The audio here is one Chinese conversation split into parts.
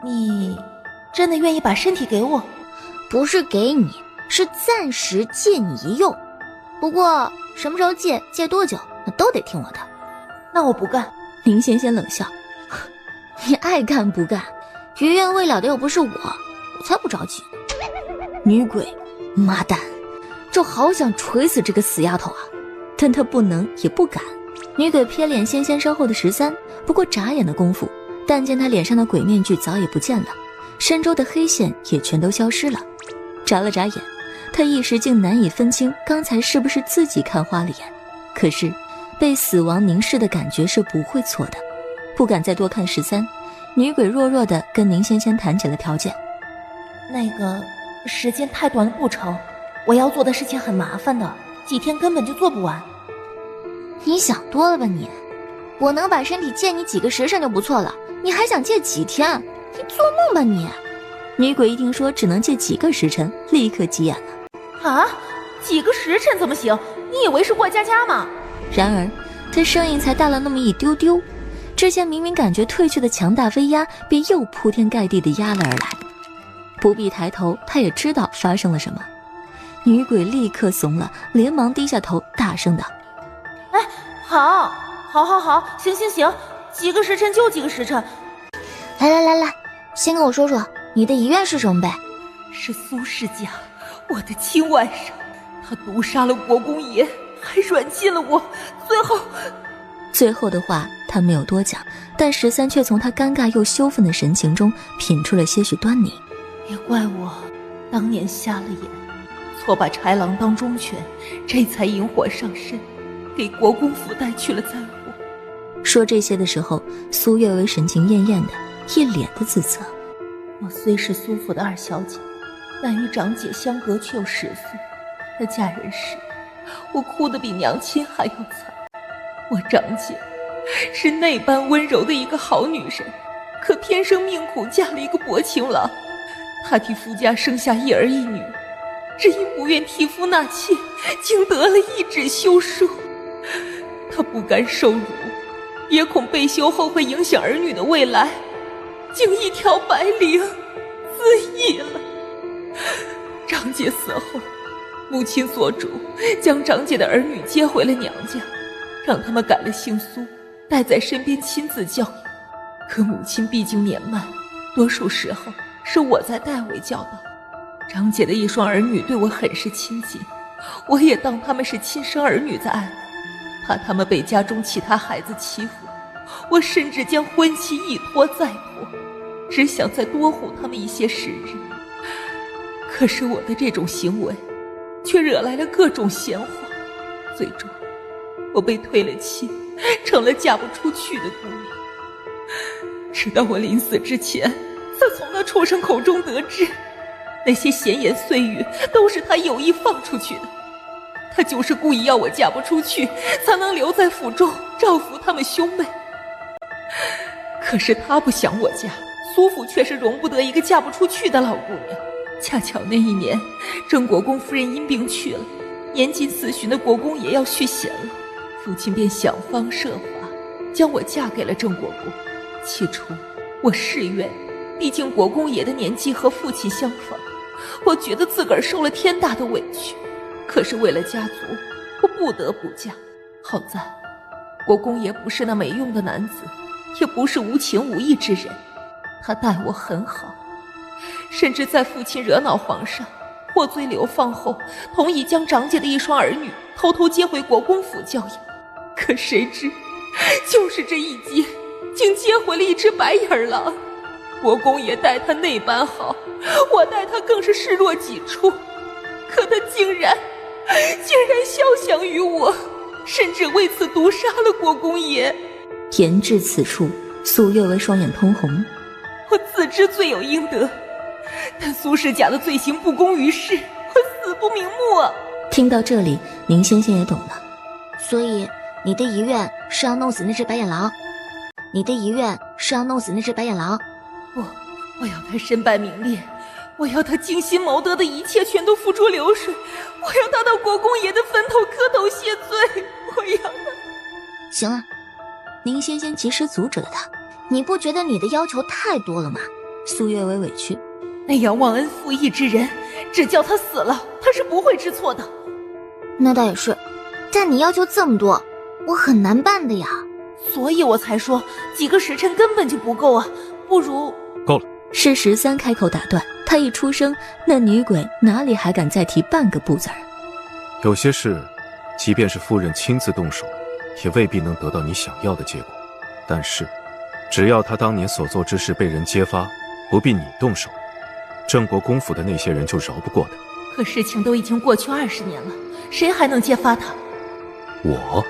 你真的愿意把身体给我？不是给你，是暂时借你一用。不过什么时候借多久，那都得听我的。那我不干。宁仙仙冷笑，你爱干不干，余愿未了的又不是我才不着急呢。女鬼，妈蛋，就好想捶死这个死丫头啊！但她不能也不敢。女鬼瞥脸仙仙身后的13，不过眨眼的功夫，但见她脸上的鬼面具早已不见了，身周的黑线也全都消失了。眨了眨眼，她一时竟难以分清刚才是不是自己看花了眼。可是被死亡凝视的感觉是不会错的，不敢再多看13。女鬼弱弱地跟宁仙仙谈起了条件。那个时间太短了不成，我要做的事情很麻烦的，几天根本就做不完。你想多了吧你，我能把身体借你几个时辰就不错了，你还想借几天？你做梦吧你！女鬼一听说只能借几个时辰，立刻急眼了。啊，几个时辰怎么行？你以为是过家家吗？然而他声音才大了那么一丢丢，之前明明感觉退去的强大威压便又铺天盖地地压了而来。不必抬头，他也知道发生了什么。女鬼立刻怂了，连忙低下头大声道：哎，好，行，几个时辰就几个时辰。来，先跟我说说你的遗愿是什么呗？是苏世家，我的亲外甥，他毒杀了国公爷，还软禁了我，最后的话他没有多讲，但13却从他尴尬又羞愤的神情中品出了些许端倪。别怪我当年瞎了眼，错把豺狼当忠犬，这才引火上身，给国公府带去了灾祸。说这些的时候，苏月薇神情艳艳的，一脸的自责。我虽是苏府的2小姐，但与长姐相隔却有10岁。她嫁人时，我哭得比娘亲还要惨。我长姐是那般温柔的一个好女人，可偏生命苦，嫁了一个薄情郎。她替夫家生下1儿1女，只因不愿替夫纳妾，竟得了一纸休书。她不甘受辱，也恐被休后会影响儿女的未来，竟一条白绫自缢了。长姐死后，母亲做主将长姐的儿女接回了娘家，让他们改了姓苏，带在身边亲自教育。可母亲毕竟年迈，多数时候是我在代为教导。长姐的一双儿女对我很是亲近，我也当他们是亲生儿女在爱护，怕他们被家中其他孩子欺负，我甚至将婚期一拖再拖，只想再多护他们一些时日。可是我的这种行为却惹来了各种闲话，最终我被退了亲，成了嫁不出去的姑娘。直到我临死之前，才从那畜生口中得知，那些闲言碎语都是他有意放出去的。他就是故意要我嫁不出去，才能留在府中照拂他们兄妹。可是他不想我嫁，苏府却是容不得一个嫁不出去的老姑娘。恰巧那一年，郑国公夫人因病去了，年近40旬的国公爷要续弦了，父亲便想方设法将我嫁给了郑国公。起初我誓愿，毕竟国公爷的年纪和父亲相仿，我觉得自个儿受了天大的委屈，可是为了家族，我不得不嫁。好在国公爷不是那没用的男子，也不是无情无义之人，他待我很好，甚至在父亲惹恼皇上，获罪流放后，同意将长姐的一双儿女偷偷接回国公府教养。可谁知就是这一接，竟接回了一只白眼狼。国公爷待他那般好，我待他更是视若己出，可他竟然肖想于我，甚至为此毒杀了国公爷。言至此处，苏月薇双眼通红。我自知罪有应得，但苏世家的罪行不公于世，我死不瞑目啊！听到这里，宁仙仙也懂了。所以你的遗愿是要弄死那只白眼狼？你的遗愿是要弄死那只白眼狼？不，我要他身败名裂，我要他精心谋得的一切全都付诸流水，我要他到国公爷的坟头磕头谢罪，我要他。行了，宁仙仙及时阻止了他。你不觉得你的要求太多了吗？苏月薇委屈，那样忘恩负义之人，只叫他死了，他是不会知错的。那倒也是，但你要求这么多，我很难办的呀。所以我才说几个时辰根本就不够啊，不如……够了。是13开口打断，他一出声，那女鬼哪里还敢再提半个不字儿。有些事，即便是夫人亲自动手，也未必能得到你想要的结果。但是，只要他当年所做之事被人揭发，不必你动手，郑国公府的那些人就饶不过他。可事情都已经过去20年了，谁还能揭发他？我？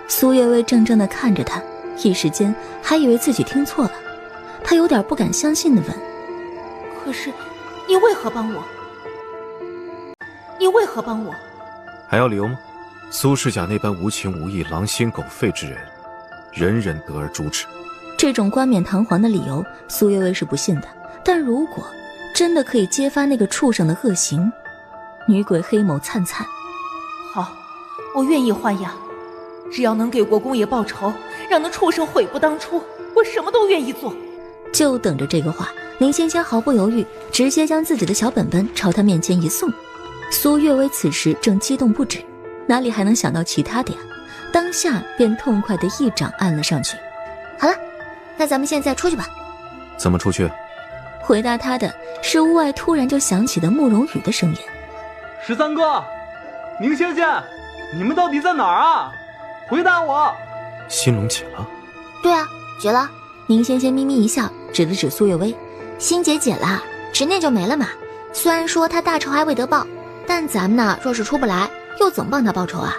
苏月薇怔怔地看着他，一时间还以为自己听错了。他有点不敢相信地问：可是，你为何帮我？你为何帮我？还要理由吗？苏世甲那般无情无义、狼心狗肺之人，人人得而诛之。这种冠冕堂皇的理由，苏月薇是不信的。但如果真的可以揭发那个畜生的恶行，女鬼黑眸灿灿。好，我愿意还押，只要能给国公爷报仇，让那畜生悔不当初，我什么都愿意做。就等着这个话，宁仙仙毫不犹豫，直接将自己的小本本朝他面前一送。苏月薇此时正激动不止，哪里还能想到其他的呀？当下便痛快的一掌按了上去。好了，那咱们现在出去吧。怎么出去？回答他的是屋外突然就响起的慕容羽的声音。13哥，宁仙仙，你们到底在哪儿啊？回答我。新龙解了？对啊，解了。宁仙仙咪咪一笑，指了指苏月薇，心结解了，执念就没了嘛。虽然说他大仇还未得报，但咱们呢，若是出不来，又怎么帮他报仇啊？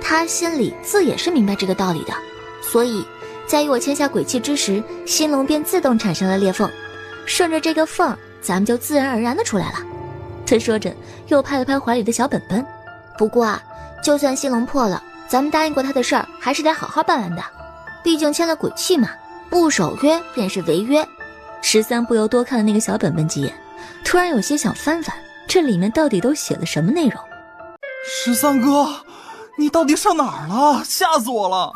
他心里自也是明白这个道理的，所以在与我签下鬼契之时，心龙便自动产生了裂缝，顺着这个缝，咱们就自然而然的出来了。他说着，又拍了拍怀里的小本本。不过啊，就算心龙破了，咱们答应过他的事儿，还是得好好办完的，毕竟签了鬼契嘛。不守约便是违约。13不由多看了那个小本本几眼，突然有些想翻翻，这里面到底都写了什么内容。13哥，你到底上哪儿了？吓死我了！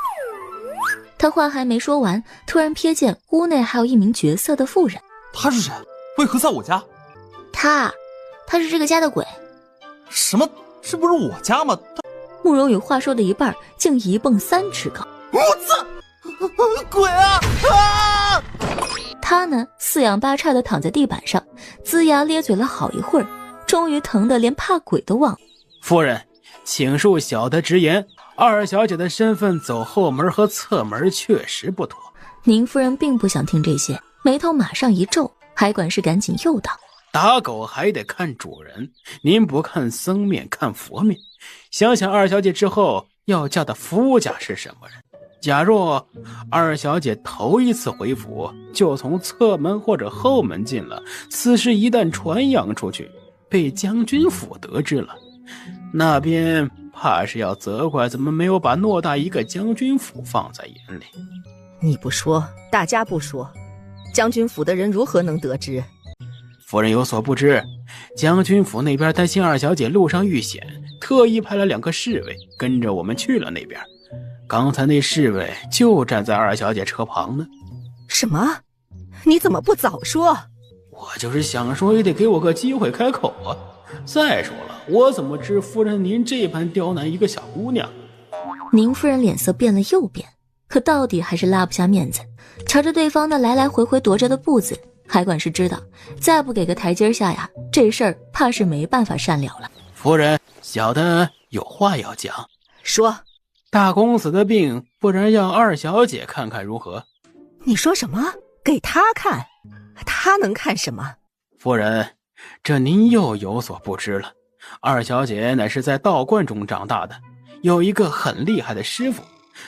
他话还没说完，突然瞥见屋内还有一名绝色的妇人。他是谁？为何在我家？他是这个家的鬼。什么？这不是我家吗？慕容羽话说的一半，竟一蹦3尺高。我操！鬼啊！啊！他呢，四仰八叉的躺在地板上，龇牙咧嘴了好一会儿，终于疼得连怕鬼都忘了。夫人，请恕小的直言，二小姐的身份走后门和侧门确实不妥。宁夫人并不想听这些，眉头马上一皱，还管事赶紧诱道：打狗还得看主人，您不看僧面看佛面，想想二小姐之后要嫁的夫家是什么人。假若二小姐头一次回府就从侧门或者后门进了，此事一旦传扬出去，被将军府得知了，那边怕是要责怪怎么没有把偌大一个将军府放在眼里。你不说，大家不说，将军府的人如何能得知？夫人有所不知，将军府那边担心二小姐路上遇险，特意派了2个侍卫跟着我们去了那边。刚才那侍卫就站在二小姐车旁呢。什么？你怎么不早说？我就是想说也得给我个机会开口啊。再说了，我怎么知夫人您这般刁难一个小姑娘？宁夫人脸色变了又变，可到底还是拉不下面子，朝着对方那来来回回踱着的步子，还管是知道再不给个台阶下呀，这事儿怕是没办法善了了。夫人，小的有话要讲。说。大公子的病，不然让二小姐看看如何？你说什么？给他看？他能看什么？夫人，这您又有所不知了。二小姐乃是在道观中长大的，有一个很厉害的师傅，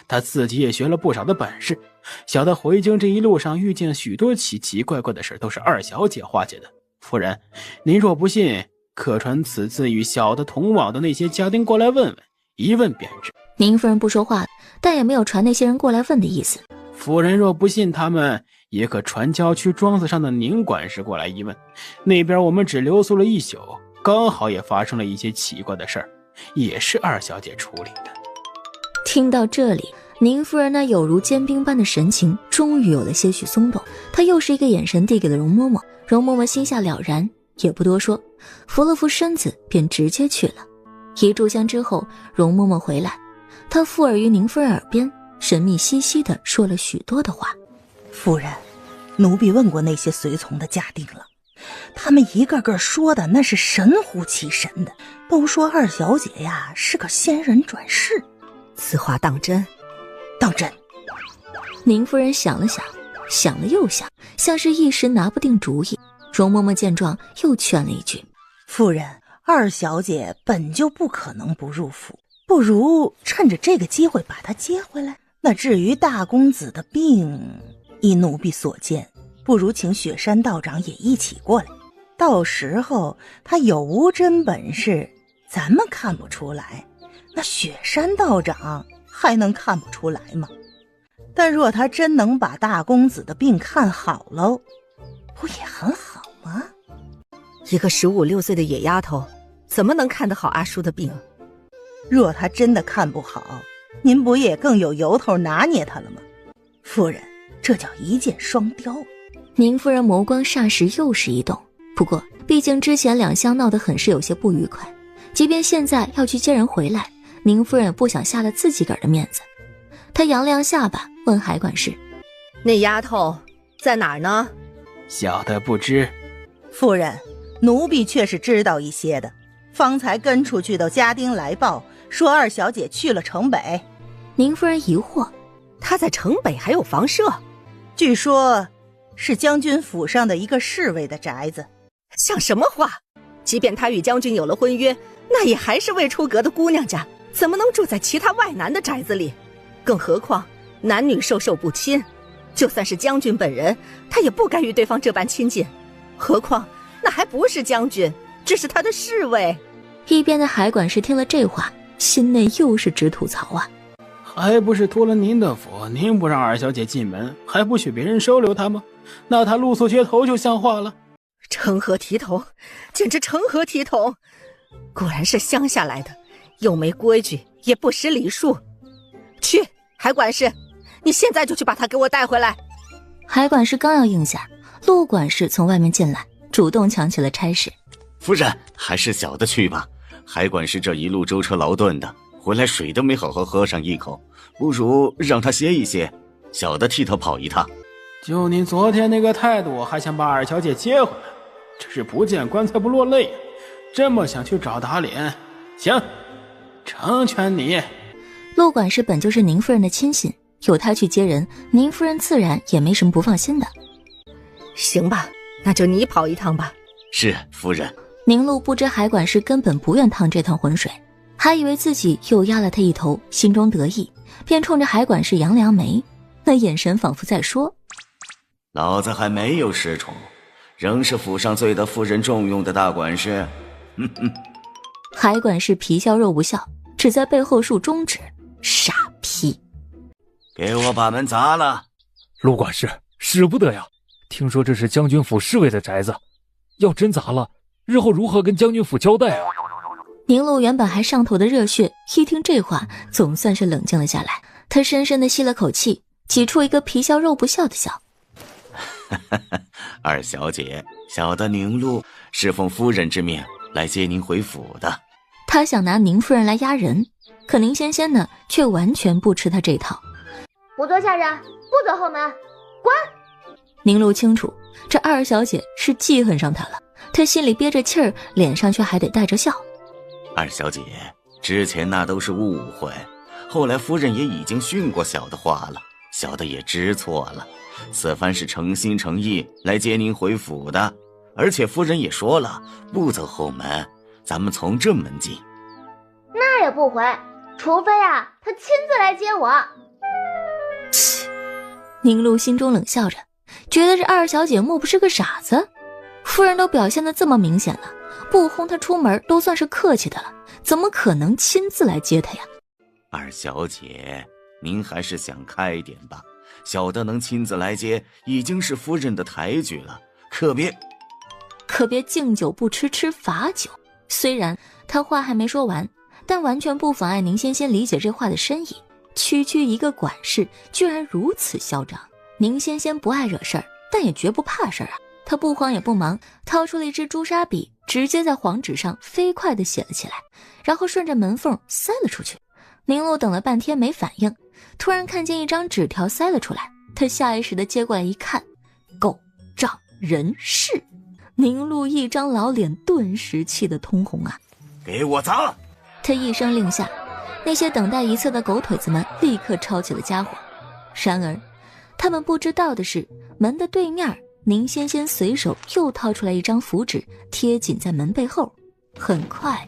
她自己也学了不少的本事。小的回京这一路上遇见许多奇奇怪怪的事，都是二小姐化解的。夫人，您若不信，可传此次与小的同往的那些家丁过来问问，一问便知。宁夫人不说话，但也没有传那些人过来问的意思。夫人若不信他们，也可传郊区庄子上的宁管事过来一问，那边我们只留宿了1宿，刚好也发生了一些奇怪的事儿，也是二小姐处理的。听到这里，宁夫人那有如坚冰般的神情终于有了些许松动，她又是一个眼神递给了容嬷嬷。容嬷嬷心下了然，也不多说，扶了扶身子便直接去了。一炷香之后，容嬷嬷回来，她附耳于宁夫人耳边，神秘兮兮地说了许多的话。夫人，奴婢问过那些随从的家丁了，他们一个个说的那是神乎其神的，都说二小姐呀是个仙人转世。此话当真？当真。宁夫人想了想，想了又想，像是一时拿不定主意。容嬷嬷见状又劝了一句：夫人，二小姐本就不可能不入府，不如趁着这个机会把她接回来。那至于大公子的病，依奴婢所见，不如请雪山道长也一起过来，到时候他有无真本事咱们看不出来，那雪山道长还能看不出来吗？但若他真能把大公子的病看好喽，不也很好吗？一个15、16岁的野丫头怎么能看得好阿叔的病？若他真的看不好，您不也更有由头拿捏他了吗？夫人，这叫一箭双雕。宁夫人眸光霎时又是一动，不过毕竟之前两相闹得很是有些不愉快，即便现在要去接人回来，宁夫人也不想下了自己个儿的面子。她扬了扬下巴，问海管事：那丫头在哪儿呢？小的不知。夫人，奴婢却是知道一些的，方才跟出去的家丁来报说二小姐去了城北。宁夫人疑惑：她在城北还有房舍？据说是将军府上的一个侍卫的宅子。像什么话？即便她与将军有了婚约，那也还是未出阁的姑娘家，怎么能住在其他外男的宅子里？更何况男女授受不亲，就算是将军本人，他也不该与对方这般亲近。何况那还不是将军，只是他的侍卫。一边的海管事听了这话，心内又是直吐槽啊！还不是托了您的福，您不让二小姐进门，还不许别人收留她吗？那她露宿街头就像话了。成何体统，简直成何体统！果然是乡下来的，又没规矩，也不识礼数。去，海管事，你现在就去把她给我带回来。海管事刚要应下，陆管事从外面进来，主动抢起了差事。夫人，还是小的去吧。海管事这一路舟车劳顿的，回来水都没好好喝上一口，不如让他歇一歇，小的替他跑一趟。就您昨天那个态度，还想把二小姐接回来，这是不见棺材不落泪。这么想去找打脸，行，成全你。陆管事本就是宁夫人的亲信，有他去接人，宁夫人自然也没什么不放心的。行吧，那就你跑一趟吧。是，夫人。宁禄不知海管事根本不愿趟这趟浑水，还以为自己又压了他一头，心中得意，便冲着海管事扬了扬眉，那眼神仿佛在说：老子还没有失宠，仍是府上最得夫人重用的大管事。海管事皮笑肉不笑，只在背后竖中指：傻批！给我把门砸了！陆管事，使不得呀！听说这是将军府侍卫的宅子，要真砸了，日后如何跟将军府交代啊？宁禄原本还上头的热血，一听这话，总算是冷静了下来。他深深地吸了口气，挤出一个皮笑肉不笑的笑。二小姐，小的宁禄是奉夫人之命来接您回府的。他想拿宁夫人来压人，可宁仙仙呢，却完全不吃他这套。不做下人，不走后门，滚！宁禄清楚，这二小姐是记恨上他了，他心里憋着气儿，脸上却还得带着笑。二小姐，之前那都是误会，后来夫人也已经训过小的话了，小的也知错了。此番是诚心诚意来接您回府的，而且夫人也说了，不走后门，咱们从正门进。那也不回，除非啊，他亲自来接我。宁禄心中冷笑着，觉得这二小姐莫不是个傻子？夫人都表现得这么明显了，不轰她出门都算是客气的了，怎么可能亲自来接她呀？二小姐，您还是想开点吧，小的能亲自来接，已经是夫人的抬举了，可别敬酒不吃吃罚酒。虽然他话还没说完，但完全不妨碍宁仙仙理解这话的深意，区区一个管事，居然如此嚣张。宁仙仙不爱惹事儿，但也绝不怕事儿啊。他不慌也不忙，掏出了一支朱砂笔，直接在黄纸上飞快地写了起来，然后顺着门缝塞了出去。宁路等了半天没反应，突然看见一张纸条塞了出来，他下意识地接过来一看，狗仗人势。宁路一张老脸顿时气得通红啊！给我砸！他一声令下，那些等待一侧的狗腿子们立刻抄起了家伙。然而他们不知道的是，门的对面宁仙仙随手又掏出来一张符纸，贴紧在门背后。很快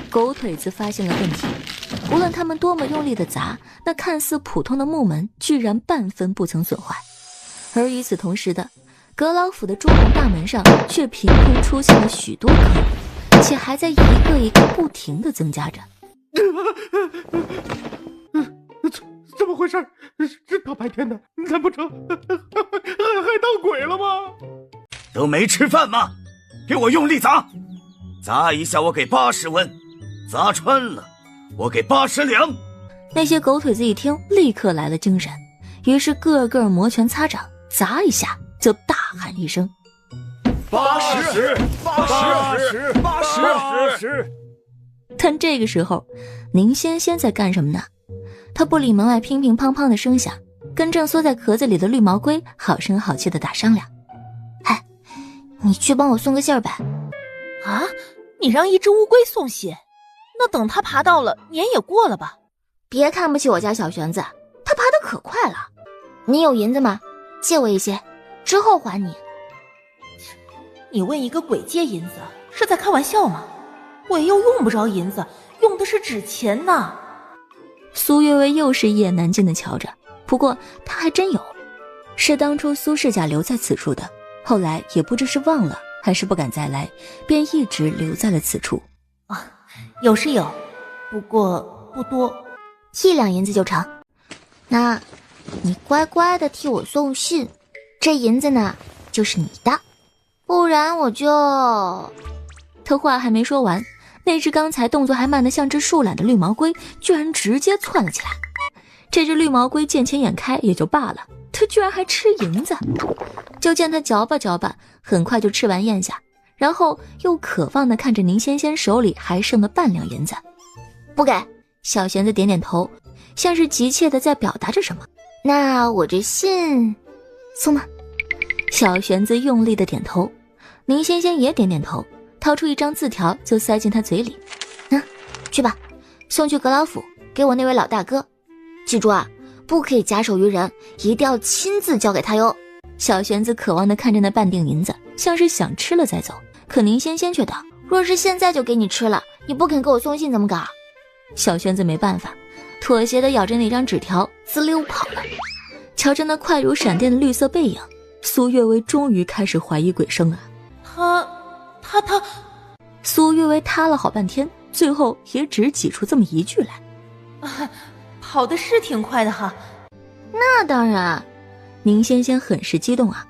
狗腿子发现了问题，无论他们多么用力地砸，那看似普通的木门居然半分不曾损坏。而与此同时的阁老府的朱红大门上却凭空出现了许多坑，且还在一个一个不停地增加着。怎么回事？这大白天的，难不成还当鬼了吗？都没吃饭吗？给我用力砸！砸一下我给80文，砸穿了我给80两。那些狗腿子一听，立刻来了精神，于是个个摩拳擦掌，砸一下就大喊一声80。但这个时候宁仙仙在干什么呢？她不理门外乒乒乓乓的声响，跟正缩在壳子里的绿毛龟好声好气的打商量。哎，你去帮我送个信儿呗。啊，你让一只乌龟送信？那等它爬到了，年也过了吧？别看不起我家小玄子，他爬得可快了。你有银子吗？借我一些，之后还你。你问一个鬼借银子，是在开玩笑吗？鬼又用不着银子，用的是纸钱呢。苏月薇又是一言难尽的瞧着，不过他还真有，是当初苏世家留在此处的，后来也不知是忘了还是不敢再来，便一直留在了此处。啊，有是有，不过不多，1两银子就成。那你乖乖的替我送信，这银子呢就是你的，不然我就……他话还没说完，那只刚才动作还慢得像只树懒的绿毛龟居然直接窜了起来。这只绿毛龟见钱眼开也就罢了，它居然还吃银子。就见它嚼吧嚼吧，很快就吃完咽下，然后又渴望地看着宁仙仙手里还剩的半两银子。不给。小玄子点点头，像是急切地在表达着什么。那我这信送吗？小玄子用力地点头，宁仙仙也点点头，掏出一张字条就塞进他嘴里。去吧，送去阁老府，给我那位老大哥。记住啊，不可以假手于人，一定要亲自交给他哟。小玄子渴望地看着那半锭银子，像是想吃了再走。可宁仙仙却道：若是现在就给你吃了，你不肯给我送信怎么搞？小玄子没办法，妥协地咬着那张纸条，滋溜跑了。瞧着那快如闪电的绿色背影，苏月薇终于开始怀疑鬼声啊。他苏月薇塌了好半天，最后也只挤出这么一句来。跑的是挺快的哈。那当然，宁仙仙很是激动啊。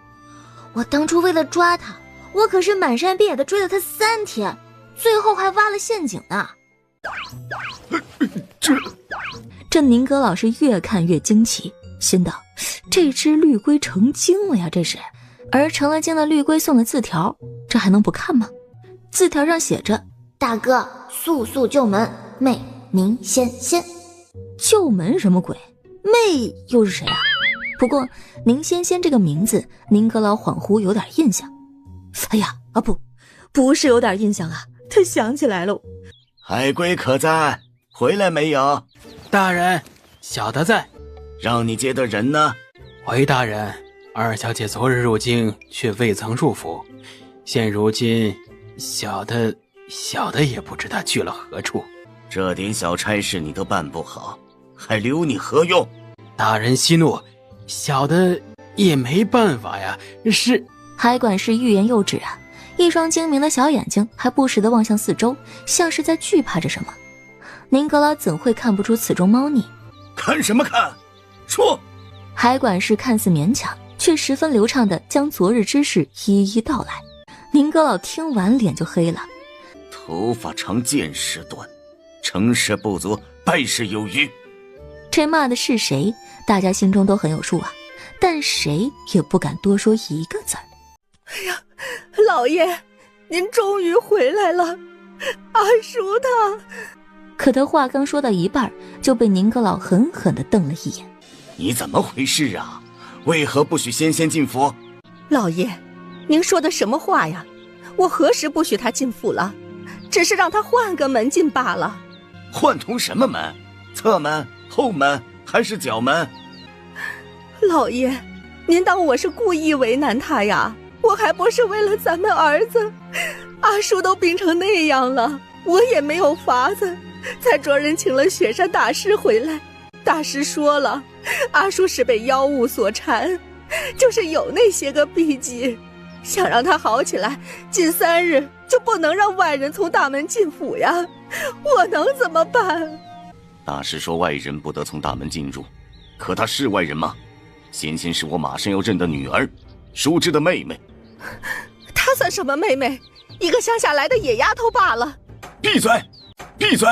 我当初为了抓他，我可是满山遍野的追了他3天，最后还挖了陷阱呢。这宁阁老师越看越惊奇，心道这只绿龟成精了呀，这是。而成了精的绿龟送的字条，这还能不看吗？字条上写着：大哥速速救门，妹宁仙仙。救门什么鬼？妹又是谁啊？不过宁仙仙这个名字，宁阁老恍惚有点印象。哎呀啊不是有点印象啊，他想起来了。海龟可在？回来没有？大人，小的在。让你接的人呢？回大人，二小姐昨日入京，却未曾入府。现如今，小的也不知她去了何处。这点小差事你都办不好，还留你何用？大人息怒，小的也没办法呀。是海管事欲言又止啊，一双精明的小眼睛还不时地望向四周，像是在惧怕着什么。宁阁老怎会看不出此中猫腻？看什么看？说！海管事看似勉强，却十分流畅地将昨日之事一一道来。宁阁老听完脸就黑了。头发长见识短，成事不足败事有余。这骂的是谁，大家心中都很有数啊，但谁也不敢多说一个字儿。哎呀，老爷，您终于回来了，阿叔他……可他话刚说到一半，就被宁阁老狠狠地瞪了一眼。你怎么回事啊？为何不许仙仙进府？老爷，您说的什么话呀？我何时不许他进府了？只是让他换个门进罢了。换通什么门？侧门、后门还是角门？老爷，您当我是故意为难他呀？我还不是为了咱们儿子。阿叔都病成那样了，我也没有法子，才着人请了雪山大师回来。大师说了，阿叔是被妖物所缠，就是有那些个秘籍，想让他好起来，近3日就不能让外人从大门进府呀。我能怎么办？大师说外人不得从大门进入，可他是外人吗？仙仙是我马上要认的女儿，叔侄的妹妹。她算什么妹妹？一个乡下来的野丫头罢了。闭嘴！闭嘴！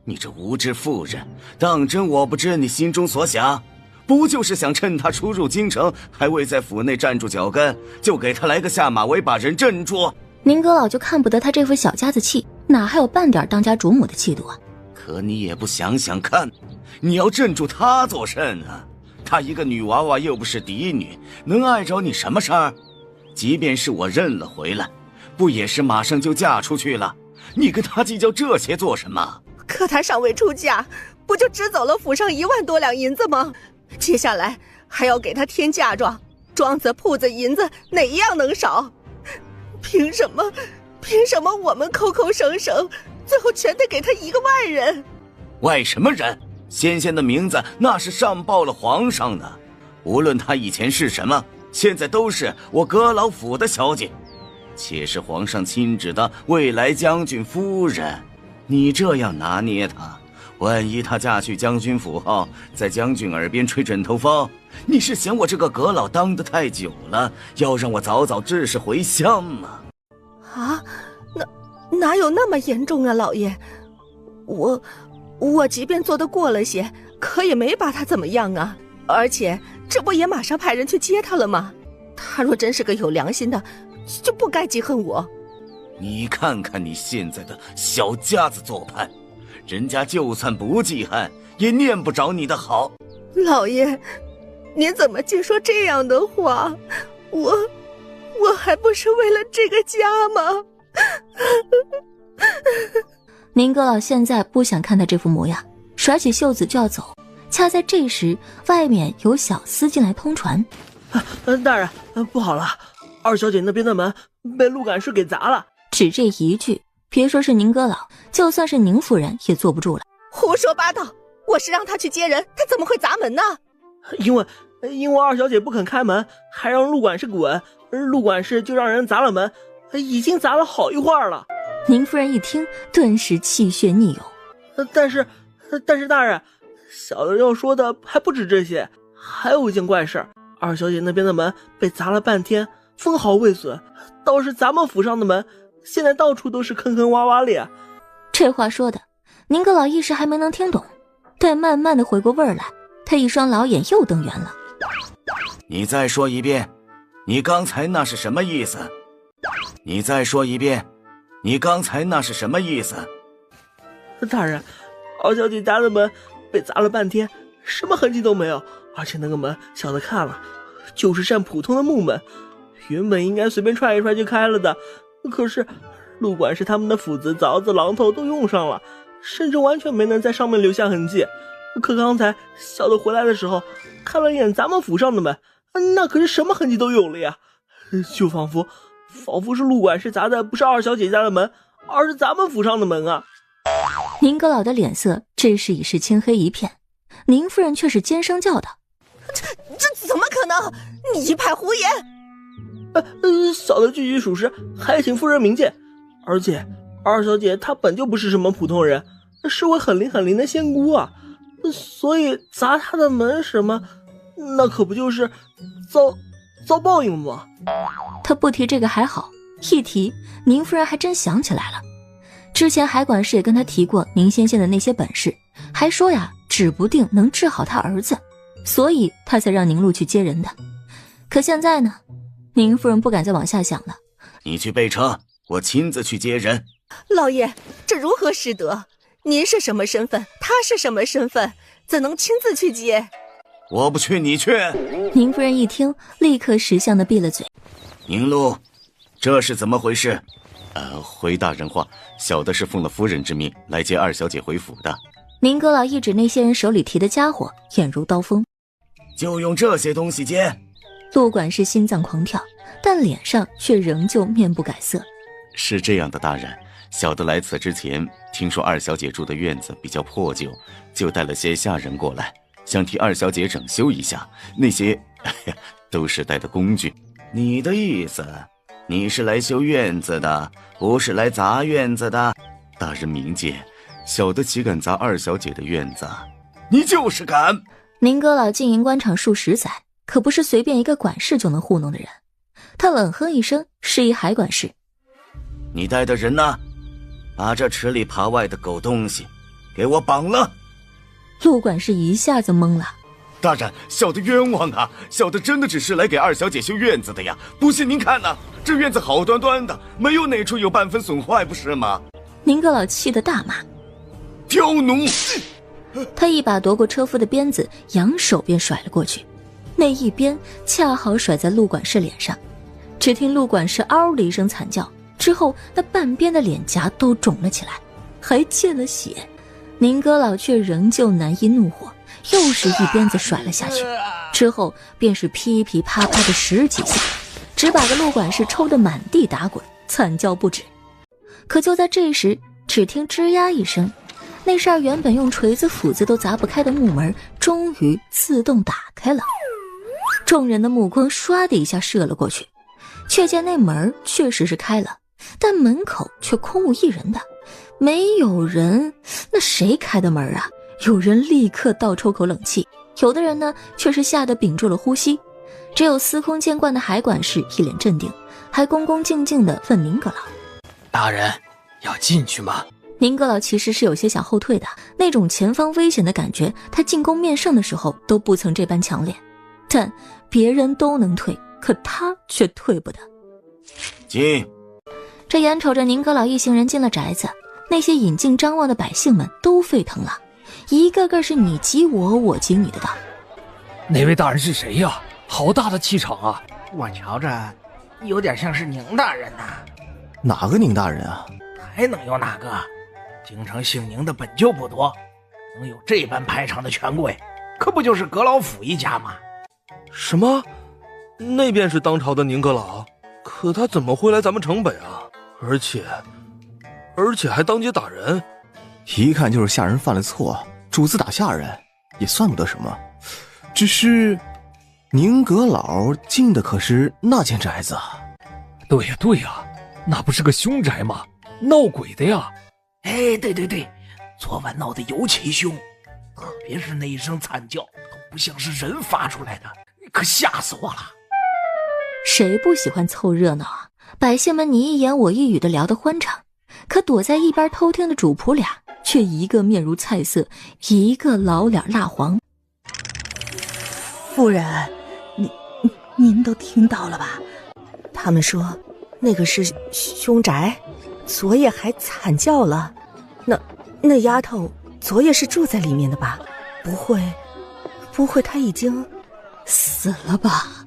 你这无知妇人，当真我不知你心中所想？不就是想趁他出入京城，还未在府内站住脚跟，就给他来个下马威，把人镇住？宁阁老就看不得他这副小家子气，哪还有半点当家主母的气度啊？可你也不想想看，你要镇住他做甚啊？她一个女娃娃又不是嫡女，能碍着你什么事儿？即便是我认了回来，不也是马上就嫁出去了？你跟她计较这些做什么？可她尚未出嫁，不就只走了府上1万多两银子吗？接下来还要给她添嫁妆，庄子、铺子、银子哪一样能少？凭什么我们口口声声，最后全得给她一个外人？外什么人？仙仙的名字那是上报了皇上的，无论她以前是什么，现在都是我阁老府的小姐，且是皇上亲旨的未来将军夫人。你这样拿捏她，万一她嫁去将军府后，在将军耳边吹枕头风，你是嫌我这个阁老当得太久了，要让我早早致仕回乡吗？啊，哪有那么严重啊，老爷？我即便做得过了些，可也没把他怎么样啊。而且这不也马上派人去接他了吗？他若真是个有良心的，就不该记恨我。你看看你现在的小家子做派，人家就算不记恨，也念不着你的好。老爷，您怎么竟说这样的话？我还不是为了这个家吗？宁阁老现在不想看他这副模样，甩起袖子就要走。恰在这时，外面有小厮进来通传：大人，不好了，二小姐那边的门被陆赶氏给砸了。只这一句，别说是宁阁老，就算是宁夫人也坐不住了。胡说八道！我是让他去接人，他怎么会砸门呢？因为二小姐不肯开门，还让陆管事滚，陆管事就让人砸了门，已经砸了好一会儿了。宁夫人一听，顿时气血逆涌。但是大人，小的要说的还不止这些，还有一件怪事，二小姐那边的门被砸了半天，分毫未损，倒是咱们府上的门，现在到处都是坑坑洼洼裂。这话说的，宁阁老一时还没能听懂，待慢慢的回过味儿来，他一双老眼又瞪圆了。你再说一遍，你刚才那是什么意思？你再说一遍，你刚才那是什么意思？大人，二小姐家的门被砸了半天，什么痕迹都没有，而且那个门小的看了，就是扇普通的木门，原本应该随便踹一踹就开了的，可是陆管事他们的斧子、凿子、榔头都用上了，甚至完全没能在上面留下痕迹。可刚才小的回来的时候，看了一眼咱们府上的门，那可是什么痕迹都有了呀，就仿佛是陆管事砸的不是二小姐家的门，而是咱们府上的门啊。宁阁老的脸色这时已是青黑一片，宁夫人却是尖声叫道：这怎么可能？你一派胡言！小的句句属实，还请夫人明鉴。而且二小姐她本就不是什么普通人，是位很灵的仙姑啊，所以砸她的门什么，那可不就是遭报应吗？他不提这个还好，一提宁夫人还真想起来了。之前海管事也跟他提过宁仙仙的那些本事，还说呀，指不定能治好他儿子，所以他才让宁禄去接人的。可现在呢，宁夫人不敢再往下想了。你去备车，我亲自去接人。老爷，这如何使得？您是什么身份？他是什么身份？怎能亲自去接？我不去，你去。宁夫人一听，立刻识相的闭了嘴。宁禄，这是怎么回事？回大人话，小的是奉了夫人之命来接二小姐回府的。宁阁老一指那些人手里提的家伙，眼如刀锋。就用这些东西接。陆管事心脏狂跳，但脸上却仍旧面不改色。是这样的，大人，小的来此之前，听说二小姐住的院子比较破旧，就带了些下人过来，想替二小姐整修一下。那些，都是带的工具。你的意思，你是来修院子的，不是来砸院子的？大人明鉴，小的岂敢砸二小姐的院子？你就是敢！宁阁老经营官场数十载，可不是随便一个管事就能糊弄的人。他冷哼一声，示意海管事：你带的人呢？把这池里扒外的狗东西给我绑了。陆管事一下子懵了。大人，小的冤枉啊！小的真的只是来给二小姐修院子的呀，不信您看呐，这院子好端端的，没有哪处有半分损坏，不是吗？宁阁老气得大骂：刁奴！他一把夺过车夫的鞭子，扬手便甩了过去，那一鞭恰好甩在陆管事脸上。只听陆管事嗷的一声惨叫，之后那半边的脸颊都肿了起来，还溅了血。宁阁老却仍旧难抑怒火，又是一鞭子甩了下去，之后便是噼噼啪啪的10几下，只把个陆管事抽得满地打滚，惨叫不止。可就在这时，只听吱呀一声，那扇原本用锤子斧子都砸不开的木门终于自动打开了。众人的目光唰的一下射了过去，却见那门确实是开了，但门口却空无一人的，没有人。那谁开的门啊？有人立刻倒抽口冷气，有的人呢却是吓得屏住了呼吸。只有司空见惯的海管事一脸镇定，还恭恭敬敬地问宁阁老：大人要进去吗？宁阁老其实是有些想后退的，那种前方危险的感觉他进宫面圣的时候都不曾这般强烈，但别人都能退，可他却退不得。进。这眼瞅着宁阁老一行人进了宅子，那些引颈张望的百姓们都沸腾了，一个个是你挤我，我挤你的道：哪位大人是谁呀？好大的气场啊！我瞧着有点像是宁大人呐。哪个宁大人啊？还能有哪个？京城姓宁的本就不多，能有这般排场的权贵，可不就是阁老府一家吗？什么？那便是当朝的宁阁老？可他怎么会来咱们城北啊？而且还当街打人？一看就是下人犯了错，主子打下人也算不得什么。只是宁阁老进的可是那间宅子啊？对呀，那不是个凶宅吗？闹鬼的呀！哎，对，昨晚闹得尤其凶，特别是那一声惨叫，都不像是人发出来的，可吓死我了。谁不喜欢凑热闹啊？百姓们你一言我一语的聊得欢畅，可躲在一边偷听的主仆俩却一个面如菜色，一个老脸蜡黄。夫人，您都听到了吧？他们说那个是凶宅，昨夜还惨叫了。那丫头昨夜是住在里面的吧？不会她已经死了吧？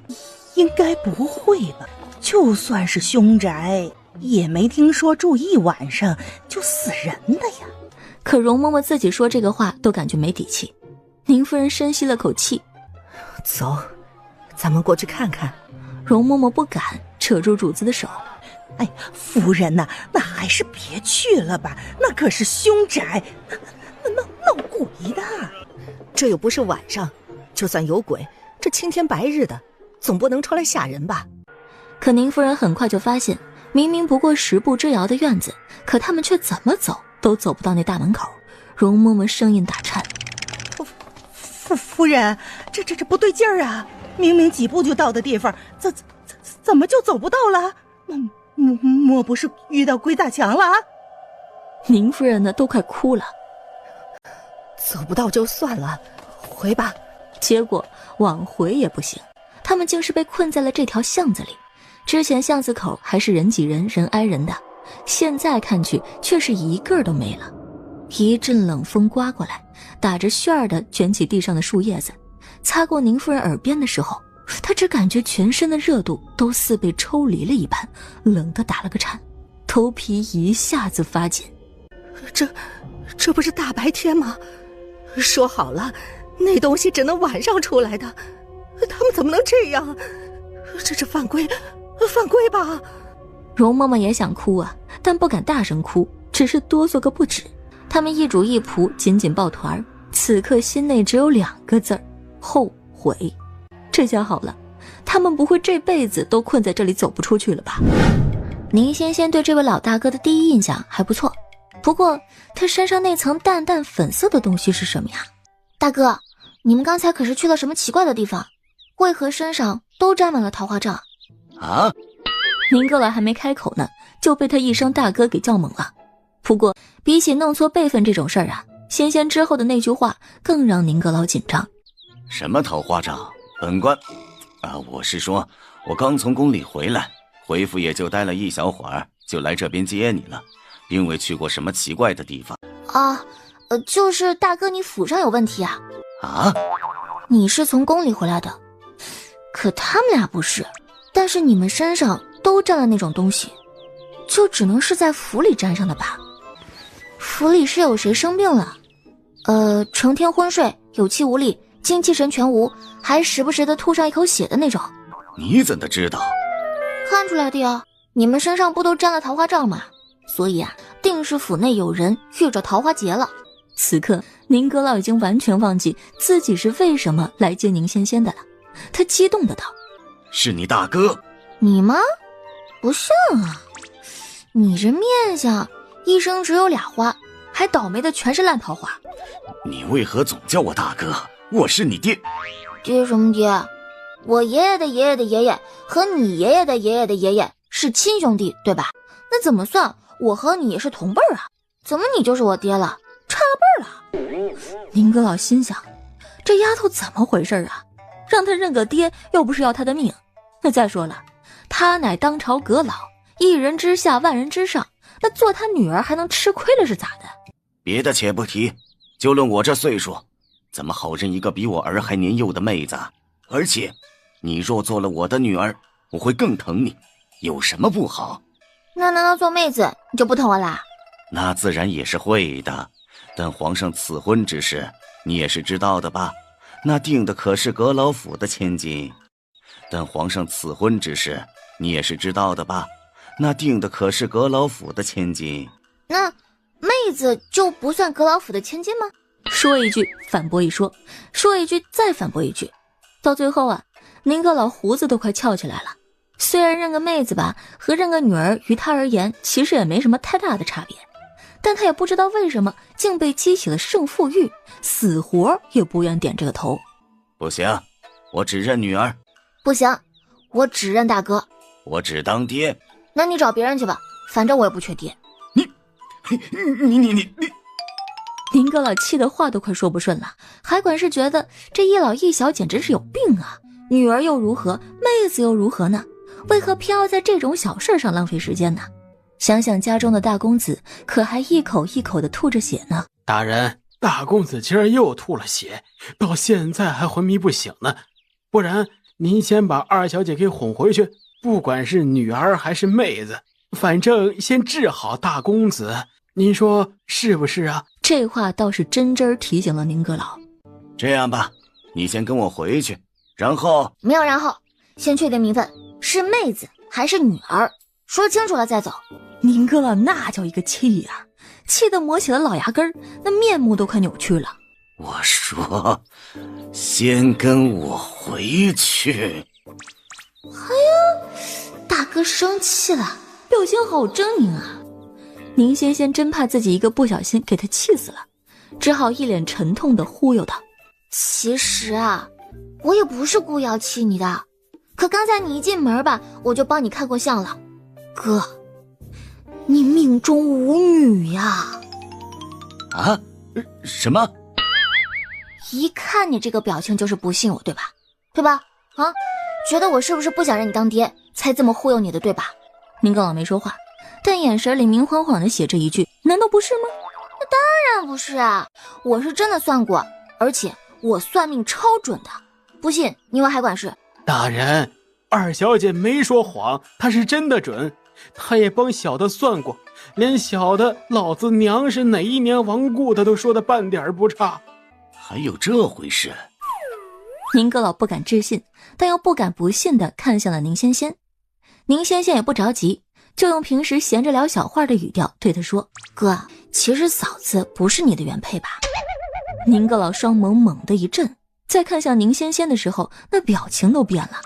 应该不会吧？就算是凶宅，也没听说住一晚上就死人的呀。可容嬷嬷自己说这个话都感觉没底气。宁夫人深吸了口气：走，咱们过去看看。容嬷嬷不敢，扯住主子的手：哎，夫人呐，那还是别去了吧，那可是凶宅，闹鬼的。这又不是晚上，就算有鬼，这青天白日的，总不能出来吓人吧？可宁夫人很快就发现，明明不过10步之遥的院子，可他们却怎么走都走不到那大门口。容嬷嬷声音打颤：夫人，这不对劲儿啊！明明几步就到的地方，怎么就走不到了？莫不是遇到鬼打墙了？宁夫人呢都快哭了。走不到就算了，回吧。结果往回也不行，他们竟是被困在了这条巷子里。之前巷子口还是人挤人人挨人的，现在看去却是一个都没了。一阵冷风刮过来，打着旋儿的卷起地上的树叶子，擦过宁夫人耳边的时候，她只感觉全身的热度都似被抽离了一般，冷得打了个颤，头皮一下子发紧。这不是大白天吗？说好了那东西只能晚上出来的，他们怎么能这样？这是犯规吧？容嬷嬷也想哭啊，但不敢大声哭，只是哆嗦个不止。他们一主一仆紧紧抱团，此刻心内只有2个字儿：后悔。这下好了，他们不会这辈子都困在这里走不出去了吧？宁仙仙对这位老大哥的第一印象还不错，不过他身上那层淡淡粉色的东西是什么呀？大哥，你们刚才可是去了什么奇怪的地方？为何身上都沾满了桃花杖？啊！宁格老还没开口呢，就被他一声大哥给叫懵了。不过比起弄错辈分这种事儿啊，仙仙之后的那句话更让宁格老紧张。什么桃花杖？本官我是说我刚从宫里回来，回府也就待了一小会儿，就来这边接你了，并未去过什么奇怪的地方。就是大哥你府上有问题啊。啊？你是从宫里回来的，可他们俩不是，但是你们身上都沾了那种东西，就只能是在府里沾上的吧？府里是有谁生病了？成天昏睡，有气无力，精气神全无，还时不时的吐上一口血的那种。你怎的知道？看出来的呀，你们身上不都沾了桃花杖吗？所以啊，定是府内有人遇着桃花劫了。此刻宁阁老已经完全忘记自己是为什么来接宁仙仙的了，他激动的道：是你大哥？你吗？不像啊，你这面相一生只有2花，还倒霉的全是烂桃花。你为何总叫我大哥？我是你爹。爹什么爹？我爷爷的爷爷的爷爷和你爷爷的爷爷的爷爷是亲兄弟，对吧？那怎么算我和你也是同辈儿啊？怎么你就是我爹了？差了辈儿了。宁阁老心想，这丫头怎么回事啊？让他认个爹又不是要他的命。那再说了，他乃当朝阁老，一人之下万人之上，那做他女儿还能吃亏了是咋的？别的且不提，就论我这岁数，怎么好认一个比我儿还年幼的妹子？而且你若做了我的女儿，我会更疼你，有什么不好？那难道做妹子你就不疼我啦？那自然也是会的，但皇上赐婚之事你也是知道的吧？那定的可是阁老府的千金。但皇上赐婚之事你也是知道的吧？那定的可是阁老府的千金。那妹子就不算阁老府的千金吗？说一句反驳一说，说一句再反驳一句，到最后啊，宁阁老胡子都快翘起来了。虽然认个妹子吧，和认个女儿于他而言其实也没什么太大的差别，但他也不知道为什么竟被激起了胜负欲，死活也不愿点这个头。不行，我只认女儿。不行，我只认大哥。我只当爹。那你找别人去吧，反正我也不缺爹。你宁阁老气得话都快说不顺了，还管是觉得这一老一小简直是有病啊！女儿又如何，妹子又如何呢？为何偏要在这种小事上浪费时间呢？想想家中的大公子可还一口一口的吐着血呢。大人，大公子今儿又吐了血，到现在还昏迷不醒呢，不然您先把二小姐给哄回去，不管是女儿还是妹子，反正先治好大公子，您说是不是啊？这话倒是真提醒了宁阁老。这样吧，你先跟我回去，然后没有然后，先确定名分，是妹子还是女儿，说清楚了再走。宁阁老那叫一个气呀，气得磨起了老牙根，那面目都快扭曲了。我说先跟我回去。哎呀，大哥生气了，表情好狰狞啊。宁仙仙真怕自己一个不小心给他气死了，只好一脸沉痛地忽悠道：其实啊，我也不是故意要气你的，可刚才你一进门吧，我就帮你看过相了。哥，你命中无女呀。啊？什么？一看你这个表情就是不信我，对吧？对吧？啊，觉得我是不是不想让你当爹，才这么忽悠你的，对吧？宁高老没说话，但眼神里明晃晃的写着一句：难道不是吗？那当然不是啊，我是真的算过，而且我算命超准的，不信你问海管事。大人，二小姐没说谎，她是真的准，她也帮小的算过，连小的老子娘是哪一年亡故的都说的半点不差。还有这回事？宁阁老不敢置信，但又不敢不信地看向了宁仙仙。宁仙仙也不着急，就用平时闲着聊小话的语调对他说：哥，其实嫂子不是你的原配吧？宁阁老双眸猛地一震，再看向宁仙仙的时候，那表情都变了。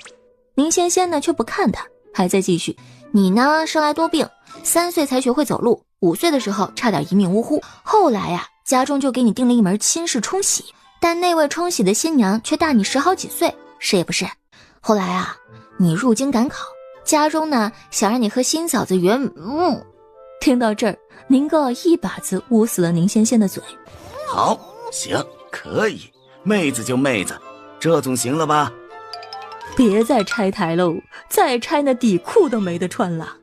宁仙仙呢却不看他，还在继续：你呢生来多病，3岁才学会走路，5岁的时候差点一命呜呼，后来呀家中就给你定了一门亲事冲喜，但那位冲喜的新娘却大你10好几岁，是也不是？后来啊你入京赶考，家中呢想让你和新嫂子听到这儿，宁阁老一把子捂死了宁仙仙的嘴。好，行，可以，妹子就妹子，这总行了吧？别再拆台喽，再拆那底裤都没得穿了。